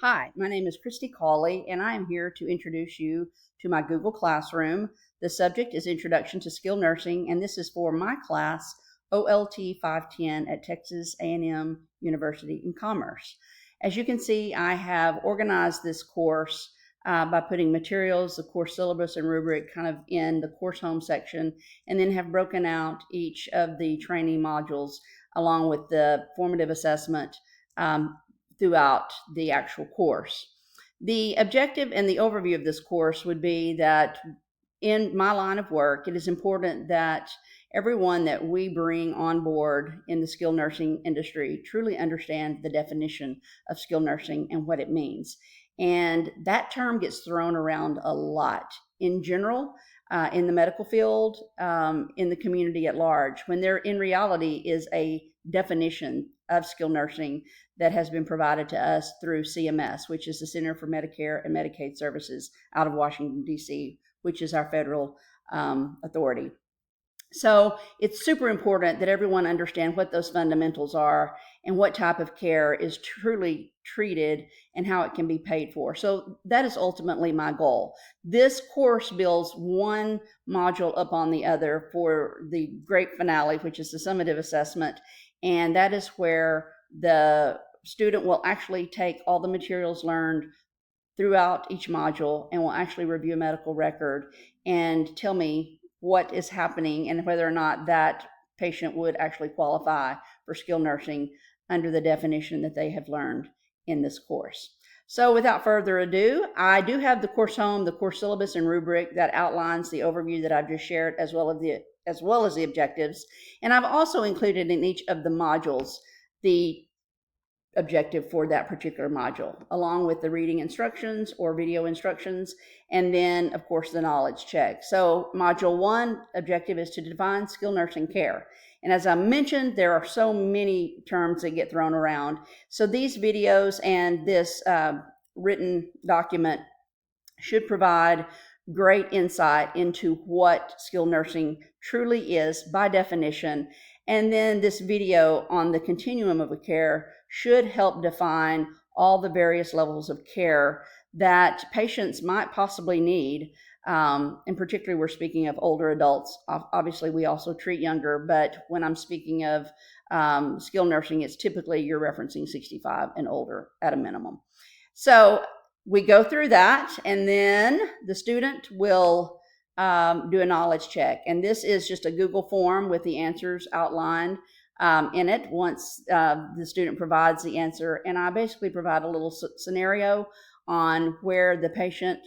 Hi, my name is Kristi Cawley, and I am here to introduce you to my Google Classroom. The subject is Introduction to Skilled Nursing, and this is for my class, OLT 510 at Texas A&M University in Commerce. As you can see, I have organized this course by putting materials, the course syllabus and rubric kind of in the course home section, and then have broken out each of the training modules along with the formative assessment throughout the actual course. The objective and the overview of this course would be that in my line of work, it is important that everyone that we bring on board in the skilled nursing industry truly understand the definition of skilled nursing and what it means. And that term gets thrown around a lot in general, in the medical field, in the community at large, when there in reality is a definition of skilled nursing that has been provided to us through CMS, which is the Center for Medicare and Medicaid Services out of Washington, D.C., which is our federal authority. So it's super important that everyone understand what those fundamentals are and what type of care is truly treated and how it can be paid for. So that is ultimately my goal. This course builds one module upon the other for the great finale, which is the summative assessment. And that is where the student will actually take all the materials learned throughout each module and will actually review a medical record and tell me what is happening and whether or not that patient would actually qualify for skilled nursing under the definition that they have learned in this course. So without further ado, I do have the course home, the course syllabus and rubric that outlines the overview that I've just shared as well as the objectives. And I've also included in each of the modules the objective for that particular module, along with the reading instructions or video instructions, and then, of course, the knowledge check. So module 1 objective is to define skilled nursing care. And as I mentioned, there are so many terms that get thrown around. So these videos and this written document should provide great insight into what skilled nursing truly is by definition. And then this video on the continuum of care should help define all the various levels of care that patients might possibly need. And particularly, we're speaking of older adults. Obviously, we also treat younger, but when I'm speaking of skilled nursing, it's typically you're referencing 65 and older at a minimum. So we go through that, and then the student will do a knowledge check. And this is just a Google form with the answers outlined in it once the student provides the answer. And I basically provide a little scenario on where the patient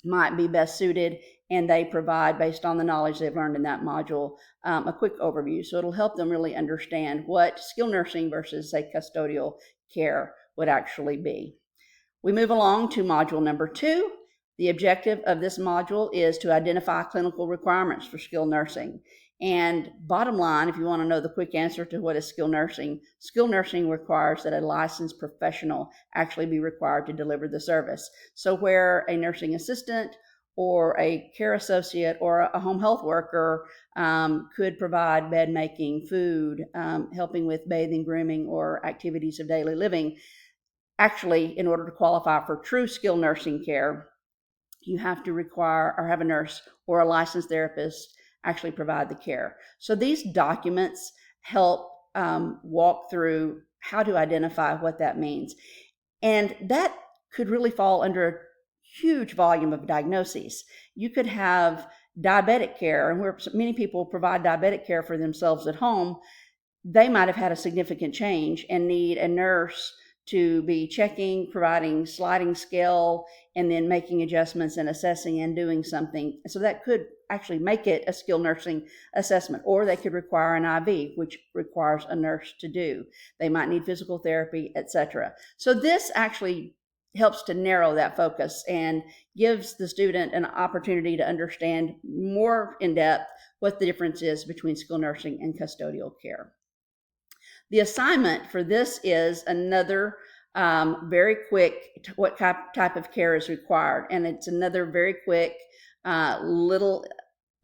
might be best suited, and they provide, based on the knowledge they've learned in that module, a quick overview. So it'll help them really understand what skilled nursing versus, say, custodial care would actually be. We move along to module number 2. The objective of this module is to identify clinical requirements for skilled nursing. And bottom line, if you want to know the quick answer to what is skilled nursing requires that a licensed professional actually be required to deliver the service. So where a nursing assistant or a care associate or a home health worker could provide bed making, food, helping with bathing, grooming, or activities of daily living, actually, in order to qualify for true skilled nursing care, you have to require or have a nurse or a licensed therapist actually provide the care. So these documents help walk through how to identify what that means. And that could really fall under a huge volume of diagnoses. You could have diabetic care, and where many people provide diabetic care for themselves at home, they might have had a significant change and need a nurse to be checking, providing sliding scale, and then making adjustments and assessing and doing something. So that could actually make it a skilled nursing assessment, or they could require an IV, which requires a nurse to do. They might need physical therapy, etc. So this actually helps to narrow that focus and gives the student an opportunity to understand more in depth what the difference is between skilled nursing and custodial care. The assignment for this is another very quick, what type of care is required. And it's another very quick little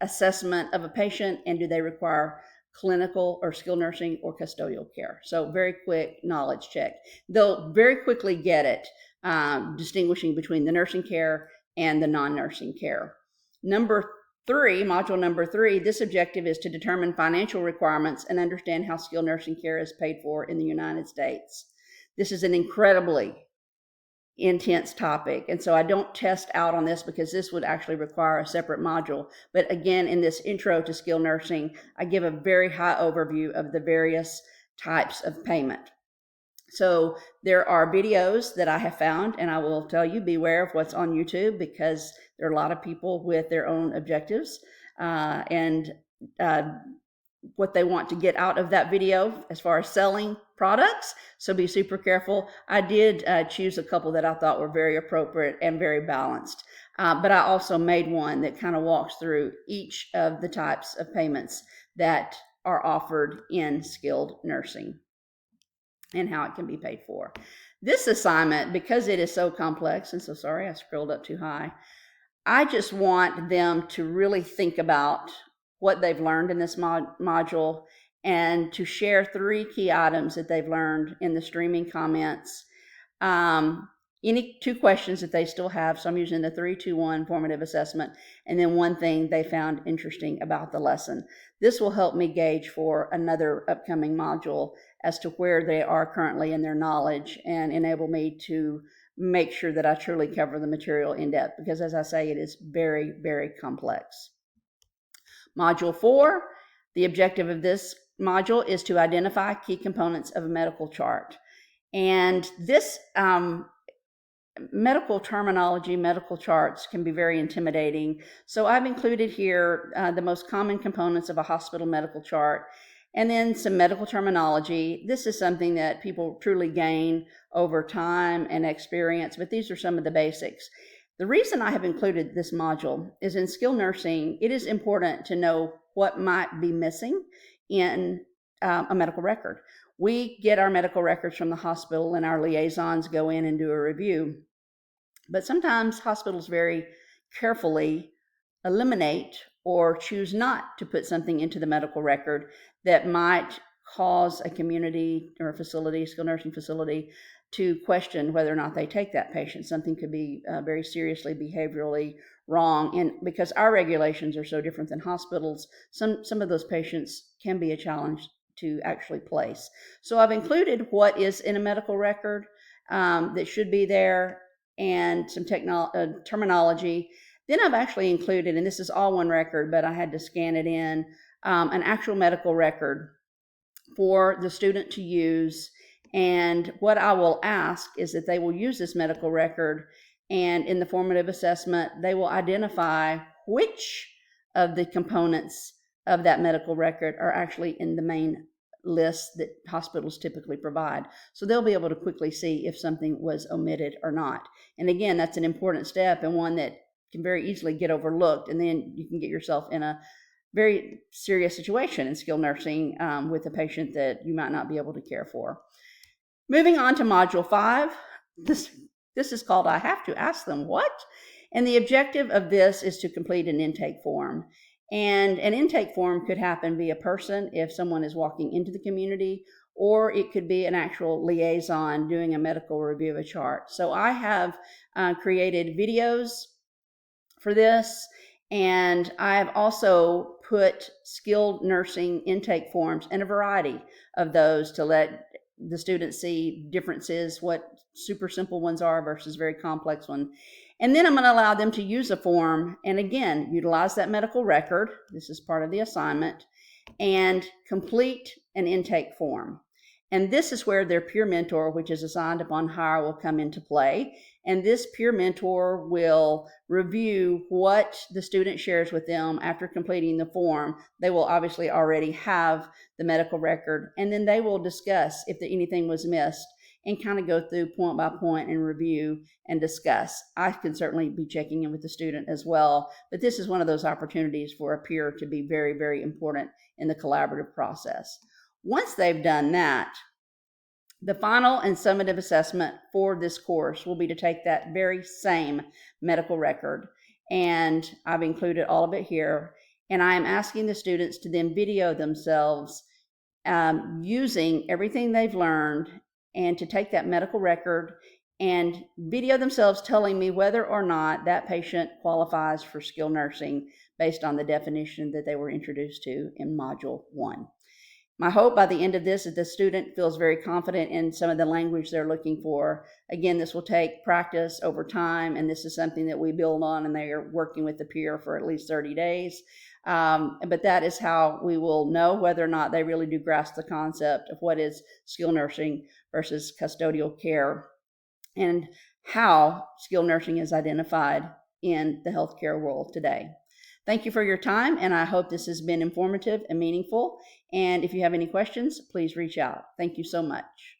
assessment of a patient, and do they require clinical or skilled nursing or custodial care. So very quick knowledge check. They'll very quickly get it distinguishing between the nursing care and the non-nursing care. Module number 3, this objective is to determine financial requirements and understand how skilled nursing care is paid for in the United States. This is an incredibly intense topic, and so I don't test out on this because this would actually require a separate module. But again, in this intro to skilled nursing, I give a very high overview of the various types of payment. So there are videos that I have found, and I will tell you, beware of what's on YouTube, because there are a lot of people with their own objectives and what they want to get out of that video as far as selling products. So be super careful. I did choose a couple that I thought were very appropriate and very balanced. But I also made one that kind of walks through each of the types of payments that are offered in skilled nursing and how it can be paid for. This assignment, because it is so complex, and so sorry, I scrolled up too high, I just want them to really think about what they've learned in this module and to share 3 key items that they've learned in the streaming comments. Any 2 questions that they still have, so I'm using the 3-2-1 formative assessment, and then 1 thing they found interesting about the lesson. This will help me gauge for another upcoming module as to where they are currently in their knowledge and enable me to make sure that I truly cover the material in depth, because as I say, it is very, very complex. Module 4, the objective of this module is to identify key components of a medical chart. And this medical terminology, medical charts can be very intimidating. So I've included here the most common components of a hospital medical chart, and then some medical terminology. This is something that people truly gain over time and experience, but these are some of the basics. The reason I have included this module is in skilled nursing, it is important to know what might be missing in a medical record. We get our medical records from the hospital and our liaisons go in and do a review. But sometimes hospitals very carefully eliminate or choose not to put something into the medical record that might cause a community or a facility, skilled nursing facility, to question whether or not they take that patient. Something could be very seriously behaviorally wrong. And because our regulations are so different than hospitals, some of those patients can be a challenge to actually place. So I've included what is in a medical record that should be there and some terminology. Then I've actually included, and this is all one record, but I had to scan it in, an actual medical record for the student to use. And what I will ask is that they will use this medical record, and in the formative assessment, they will identify which of the components of that medical record are actually in the main list that hospitals typically provide. So they'll be able to quickly see if something was omitted or not. And again, that's an important step and one that can very easily get overlooked, and then you can get yourself in a very serious situation in skilled nursing with a patient that you might not be able to care for. Moving on to Module 5, this is called I Have to Ask Them What? And the objective of this is to complete an intake form. And an intake form could happen via person if someone is walking into the community, or it could be an actual liaison doing a medical review of a chart. So I have created videos for this, and I have also put skilled nursing intake forms in a variety of those to let the students see differences, what super simple ones are versus very complex ones. And then I'm going to allow them to use a form and again, utilize that medical record. This is part of the assignment, and complete an intake form. And this is where their peer mentor, which is assigned upon hire, will come into play. And this peer mentor will review what the student shares with them after completing the form. They will obviously already have the medical record, and then they will discuss if anything was missed and kind of go through point by point and review and discuss. I can certainly be checking in with the student as well, but this is one of those opportunities for a peer to be very, very important in the collaborative process. Once they've done that, the final and summative assessment for this course will be to take that very same medical record, and I've included all of it here, and I am asking the students to then video themselves using everything they've learned, and to take that medical record and video themselves telling me whether or not that patient qualifies for skilled nursing based on the definition that they were introduced to in Module 1. My hope by the end of this is the student feels very confident in some of the language they're looking for. Again, this will take practice over time, and this is something that we build on, and they are working with the peer for at least 30 days. But that is how we will know whether or not they really do grasp the concept of what is skilled nursing versus custodial care, and how skilled nursing is identified in the healthcare world today. Thank you for your time, and I hope this has been informative and meaningful. And if you have any questions, please reach out. Thank you so much.